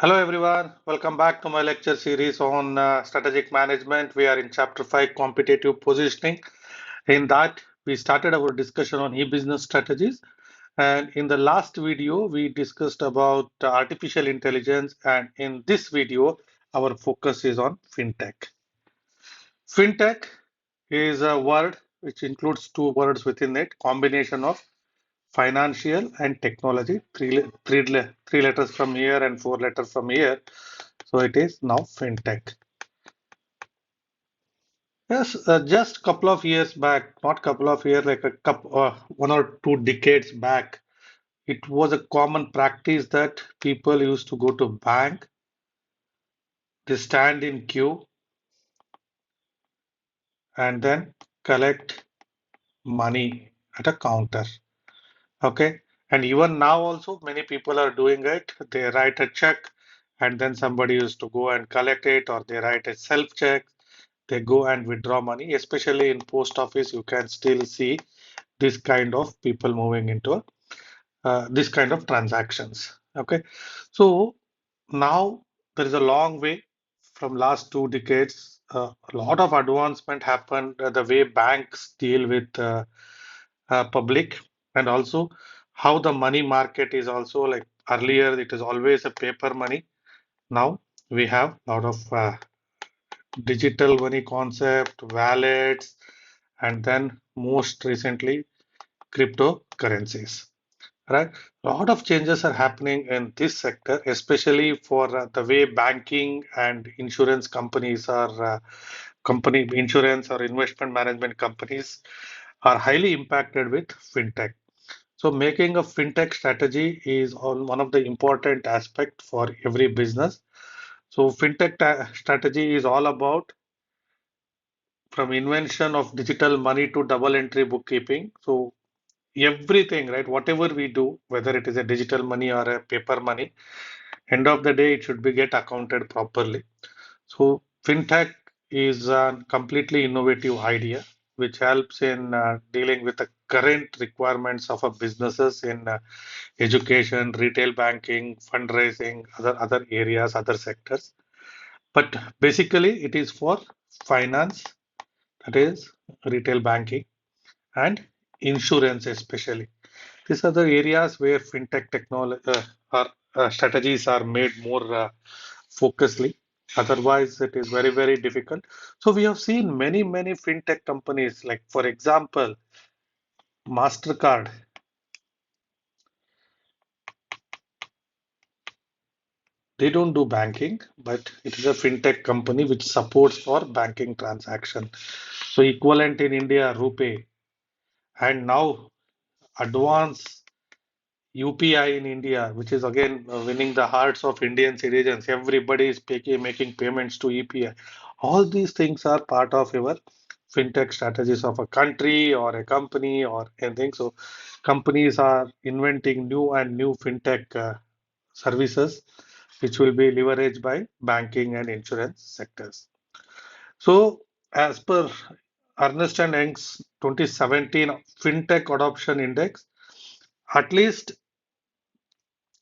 Hello everyone, welcome back to my lecture series on strategic management. We are in chapter 5, competitive positioning. In that, we started our discussion on e-business strategies. And in the last video, we discussed about artificial intelligence. And in this video, our focus is on fintech. Fintech is a word which includes two words within it, combination of financial and technology, three letters from here and four letters from here. So it is now fintech. Yes, just couple of years back, not couple of years, like a couple, 1 or 2 decades back, it was a common practice that people used to go to bank, they stand in queue and then collect money at a counter. Okay. And even now also many people are doing it. They write a check and then somebody used to go and collect it, or they write a self check. They go and withdraw money, especially in post office. You can still see this kind of people moving into this kind of transactions. Okay. So now there is a long way from last 2 decades. A lot of advancement happened, the way banks deal with public, and also how the money market is also like earlier it is always a paper money. Now we have a lot of digital money concept, wallets, and then most recently cryptocurrencies. Right, a lot of changes are happening in this sector, especially for the way banking and insurance companies are company insurance or investment management companies are highly impacted with fintech. So making a fintech strategy is one of the important aspect for every business. So fintech strategy is all about from invention of digital money to double entry bookkeeping. So everything, right? Whatever we do, whether it is a digital money or a paper money, end of the day, it should be get accounted properly. So fintech is a completely innovative idea which helps in dealing with the current requirements of a businesses in education, retail banking, fundraising, other areas, other sectors. But basically, it is for finance, that is retail banking and insurance especially. These are the areas where fintech technology strategies are made more focusedly. Otherwise, it is very, very difficult. So we have seen many fintech companies, like for example, Mastercard. They don't do banking, but it is a fintech company which supports for banking transaction. So equivalent in India, Rupee, and now advanced UPI in India, which is again winning the hearts of Indian citizens. Everybody is making payments to UPI. All these things are part of our fintech strategies of a country or a company or anything. So companies are inventing new and new fintech services, which will be leveraged by banking and insurance sectors. So as per Ernst and Young's 2017 FinTech Adoption Index, at least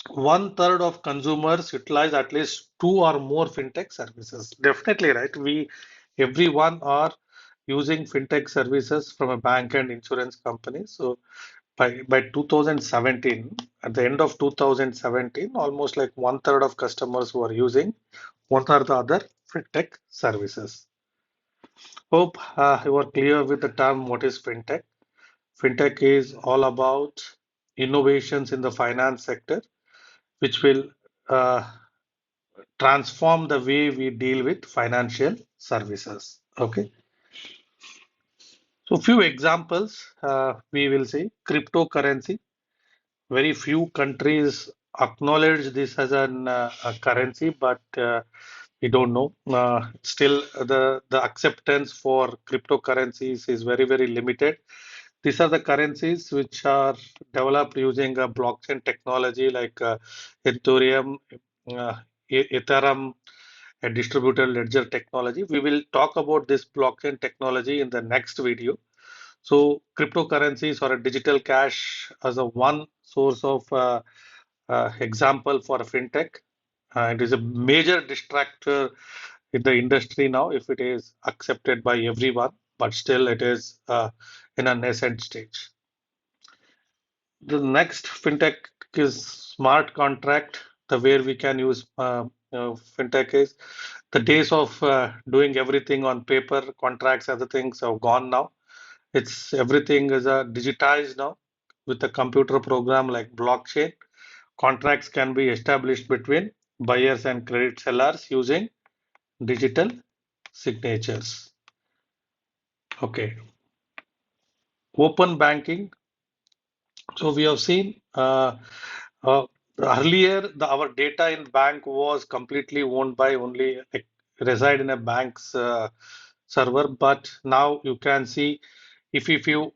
1/3 of consumers utilize at least two or more fintech services. Definitely, right? Everyone are using fintech services from a bank and insurance company. So by 2017, at the end of 2017, almost like 1/3 of customers were using one or the other fintech services. Hope you are clear with the term what is fintech. Fintech is all about innovations in the finance sector, which will uh, transform the way we deal with financial services. Okay, so few examples we will see cryptocurrency. Very few countries acknowledge this as a currency, but we don't know. Still, the acceptance for cryptocurrencies is very limited. These are the currencies which are developed using a blockchain technology like Ethereum, uh, Ethereum, a distributed ledger technology. We will talk about this blockchain technology in the next video. So cryptocurrencies or a digital cash as a one source of example for fintech. It is a major distractor in the industry now if it is accepted by everyone, but still it is in a nascent stage. The next fintech is smart contract. The way we can use fintech is the days of doing everything on paper, contracts, other things have gone now. It's everything is digitized now with a computer program like blockchain. Contracts can be established between buyers and credit sellers using digital signatures. Okay, open banking. So we have seen uh, earlier our data in bank was completely owned by only like, reside in a bank's server, but now you can see if you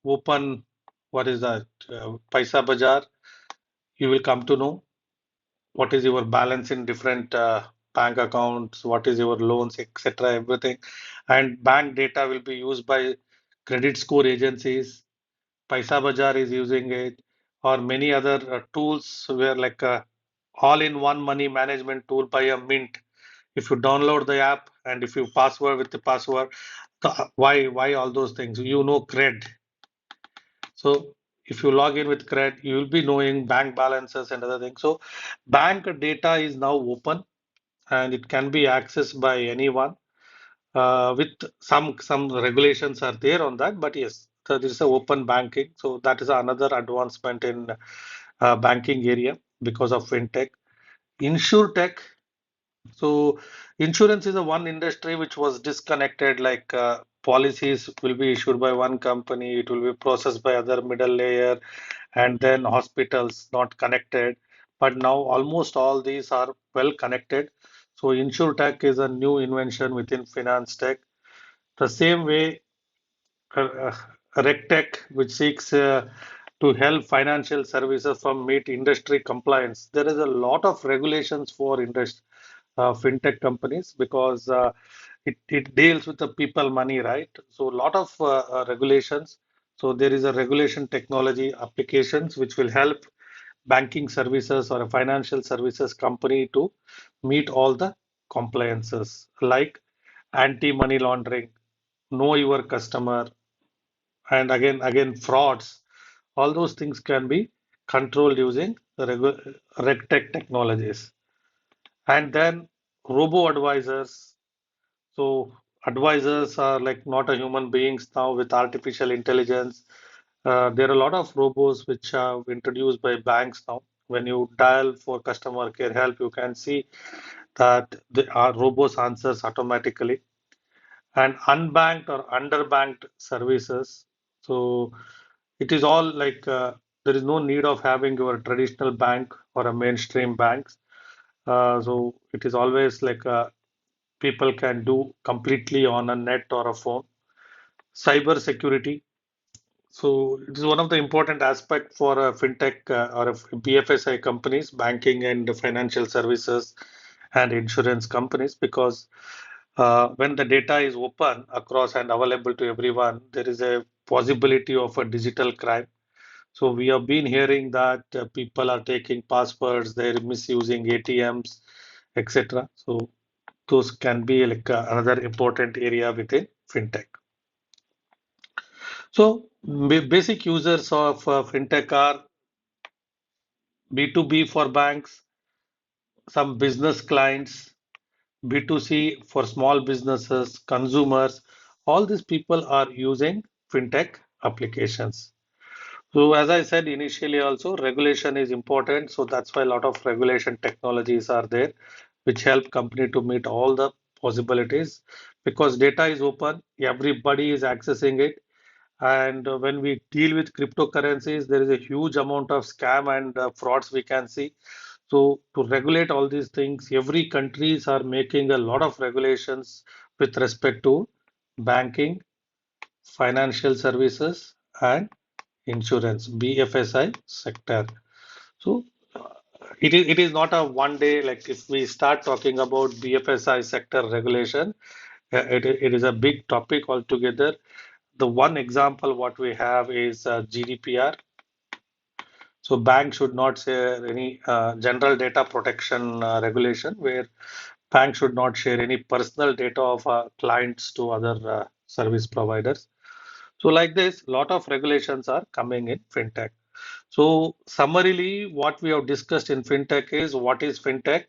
open what is that Paisa Bazaar, you will come to know what is your balance in different bank accounts, what is your loans, etc. Everything, and bank data will be used by credit score agencies. Paisa Bazaar is using it, or many other tools where like all-in-one money management tool by a Mint. If you download the app and if you password with the password, why all those things? You know cred. So if you log in with cred, you will be knowing bank balances and other things. So bank data is now open and it can be accessed by anyone with some regulations are there on that, but yes, so this is a open banking, so that is another advancement in banking area because of fintech. Insurtech, so insurance is a one industry which was disconnected, like policies will be issued by one company, it will be processed by other middle layer, and then hospitals not connected. But now almost all these are well connected. So insurtech is a new invention within finance tech. The same way, uh, RegTech, which seeks to help financial services from meet industry compliance. There is a lot of regulations for fintech companies because it deals with the people money, right? So a lot of regulations. So there is a regulation technology applications which will help banking services or a financial services company to meet all the compliances like anti-money laundering, know your customer, and again frauds. All those things can be controlled using regtech technologies. And then robo advisors. So advisors are like not a human beings now with artificial intelligence. There are a lot of robots which are introduced by banks now. When you dial for customer care help, you can see that the robots answers automatically. And unbanked or underbanked services. So it is all like there is no need of having your traditional bank or a mainstream banks. So it is always like people can do completely on a net or a phone. Cyber security. So it is one of the important aspect for a fintech or a BFSI companies, banking and financial services and insurance companies, because when the data is open across and available to everyone, there is a possibility of a digital crime. So we have been hearing that people are taking passwords, they're misusing ATMs, etc. So those can be like another important area within fintech. So basic users of fintech are B2B for banks, some business clients, B2C for small businesses, consumers. All these people are using fintech applications. So as I said initially also, regulation is important. So that's why a lot of regulation technologies are there, which help company to meet all the possibilities because data is open, everybody is accessing it. And when we deal with cryptocurrencies, there is a huge amount of scam and frauds we can see. So to regulate all these things, every countries are making a lot of regulations with respect to banking, financial services, and insurance, BFSI sector. So it is not a one day, like if we start talking about BFSI sector regulation, it is a big topic altogether. The one example what we have is GDPR. So banks should not share any general data protection regulation where banks should not share any personal data of clients to other service providers. So like this, lot of regulations are coming in fintech. So summarily, what we have discussed in fintech is what is fintech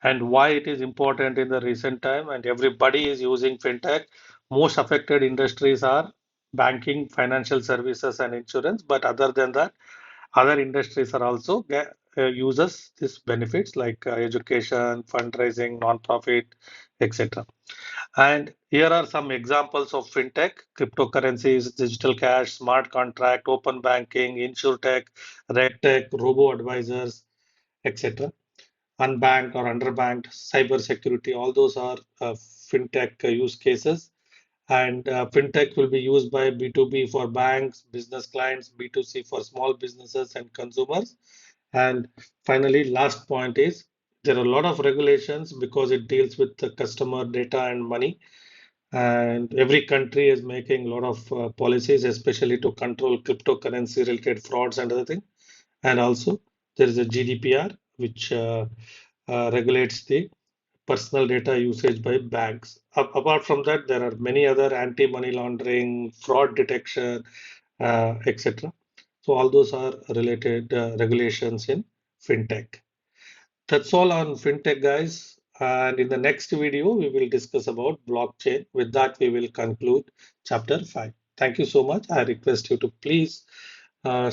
and why it is important in the recent time, and everybody is using fintech. Most affected industries are banking, financial services, and insurance. But other than that, other industries are also uses these benefits like education, fundraising, non-profit, etc. And here are some examples of fintech: cryptocurrencies, digital cash, smart contract, open banking, insurtech, regtech, robo advisors, etc. Unbanked or underbanked, cyber security, all those are fintech use cases. And fintech will be used by B2B for banks, business clients, B2C for small businesses and consumers. And finally, last point is there are a lot of regulations because it deals with the customer data and money. And every country is making a lot of policies, especially to control cryptocurrency related frauds and other things. And also, there is a GDPR, which regulates the personal data usage by banks. Apart from that, there are many other anti-money laundering, fraud detection, etc. So all those are related regulations in fintech. That's all on fintech, guys. And in the next video, we will discuss about blockchain. With that, we will conclude chapter 5. Thank you so much. I request you to please uh,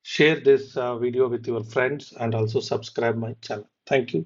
share this video with your friends and also subscribe my channel. Thank you.